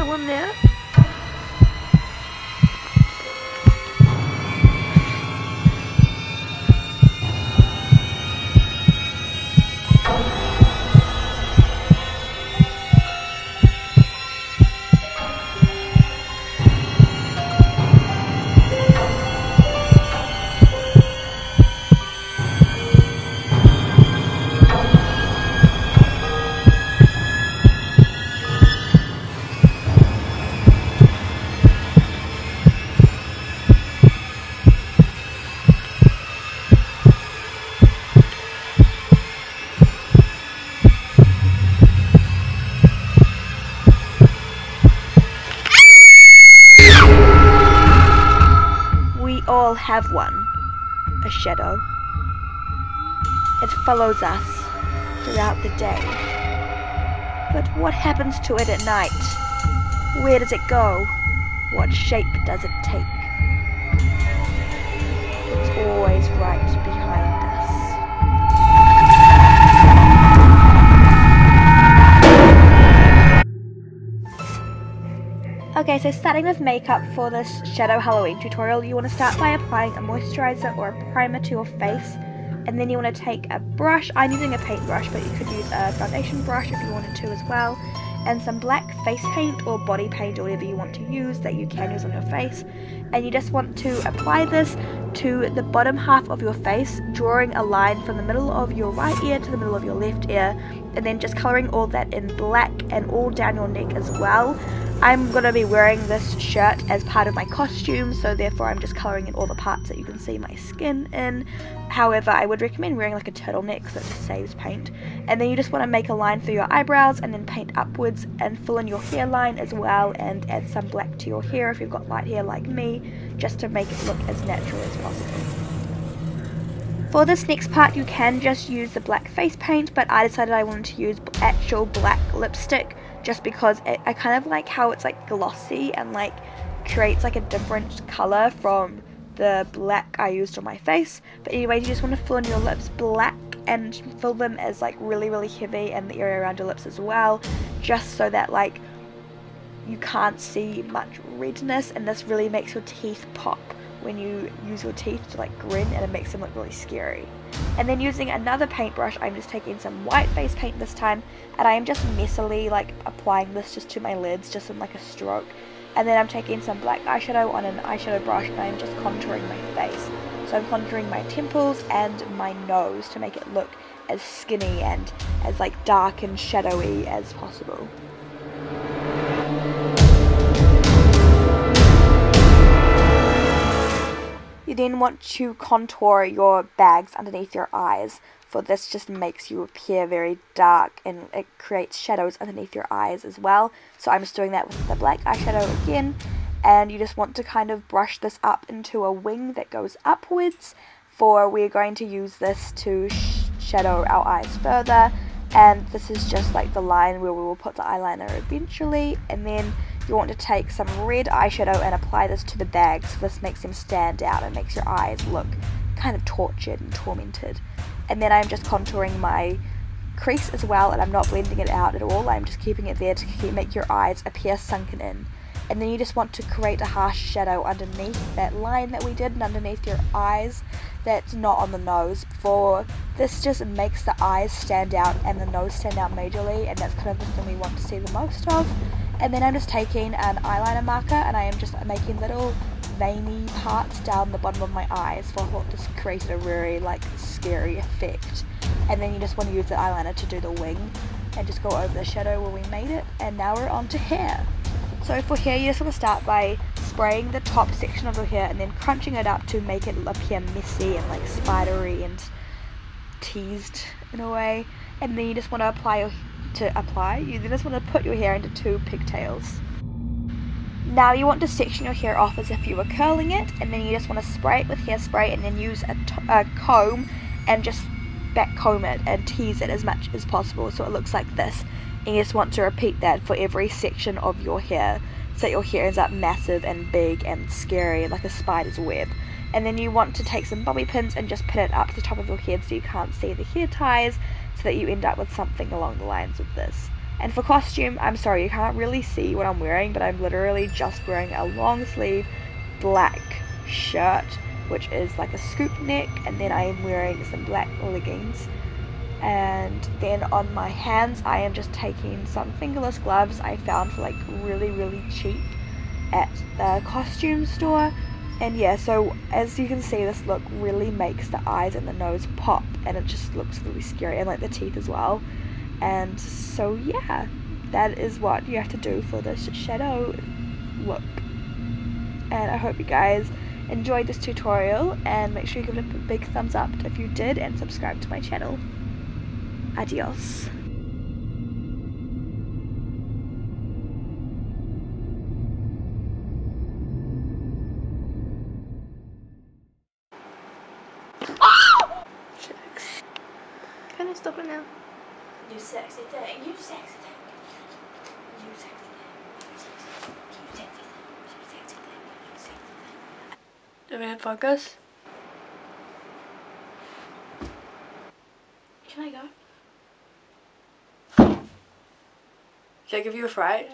one there. All have one, a shadow. It follows us throughout the day. But what happens to it at night? Where does it go? What shape does it take? It's always right behind us. Okay, so starting with makeup for this Shadow Halloween tutorial, you want to start by applying a moisturizer or a primer to your face, and then you want to take a brush. I'm using a paintbrush, but you could use a foundation brush if you wanted to as well, and some black face paint or body paint or whatever you want to use that you can use on your face, and you just want to apply this to the bottom half of your face, drawing a line from the middle of your right ear to the middle of your left ear, and then just colouring all that in black and all down your neck as well. I'm going to be wearing this shirt as part of my costume, so therefore I'm just colouring in all the parts that you can see my skin in. However, I would recommend wearing like a turtleneck because it just saves paint. And then you just want to make a line through your eyebrows and then paint upwards and fill in your hairline as well, and add some black to your hair if you've got light hair like me, just to make it look as natural as possible. For this next part you can just use the black face paint, but I decided I wanted to use actual black lipstick just because I kind of like how it's like glossy and like creates like a different colour from the black I used on my face. But anyways, you just want to fill in your lips black and fill them as like really heavy, and the area around your lips as well, just so that like you can't see much redness, and this really makes your teeth pop when you use your teeth to like grin, and it makes them look really scary. And then using another paintbrush, I'm just taking some white face paint this time, and I am just messily like applying this just to my lids, just in like a stroke. And then I'm taking some black eyeshadow on an eyeshadow brush, and I'm just contouring my face. So I'm contouring my temples and my nose to make it look as skinny and as like dark and shadowy as possible. You then want to contour your bags underneath your eyes, for this just makes you appear very dark and it creates shadows underneath your eyes as well. So I'm just doing that with the black eyeshadow again, and you just want to kind of brush this up into a wing that goes upwards, for we're going to use this to shadow our eyes further, and this is just like the line where we will put the eyeliner eventually. And then you want to take some red eyeshadow and apply this to the bags. This makes them stand out and makes your eyes look kind of tortured and tormented. And then I'm just contouring my crease as well, and I'm not blending it out at all. I'm just keeping it there to make your eyes appear sunken in. And then you just want to create a harsh shadow underneath that line that we did and underneath your eyes that's not on the nose, for this just makes the eyes stand out and the nose stand out majorly, and that's kind of the thing we want to see the most of. And then I'm just taking an eyeliner marker and I am just making little veiny parts down the bottom of my eyes, for what just created a very like scary effect. And then you just want to use the eyeliner to do the wing and just go over the shadow where we made it. And now we're on to hair. So for hair, you just want to start by spraying the top section of your hair and then crunching it up to make it appear messy and like spidery and teased in a way. And then you just want to you just want to put your hair into 2 pigtails. Now you want to section your hair off as if you were curling it, and then you just want to spray it with hairspray and then use a comb and just back comb it and tease it as much as possible so it looks like this. And you just want to repeat that for every section of your hair, so that your hair ends up massive and big and scary like a spider's web. And then you want to take some bobby pins and just pin it up to the top of your head so you can't see the hair ties, so that you end up with something along the lines of this. And for costume, I'm sorry, you can't really see what I'm wearing, but I'm literally just wearing a long sleeve black shirt, which is like a scoop neck, and then I am wearing some black leggings. And then on my hands, I am just taking some fingerless gloves I found for like really cheap at the costume store. And yeah, so as you can see, this look really makes the eyes and the nose pop, and it just looks really scary, and like the teeth as well. And so yeah, that is what you have to do for this shadow look. And I hope you guys enjoyed this tutorial, and make sure you give it a big thumbs up if you did, and subscribe to my channel. Adios. Can I stop it now? You sexy thing. You sexy thing. You sexy thing. You sexy thing. You sexy thing. You sexy thing. Do we have focus? Can I go? Should I give you a fright?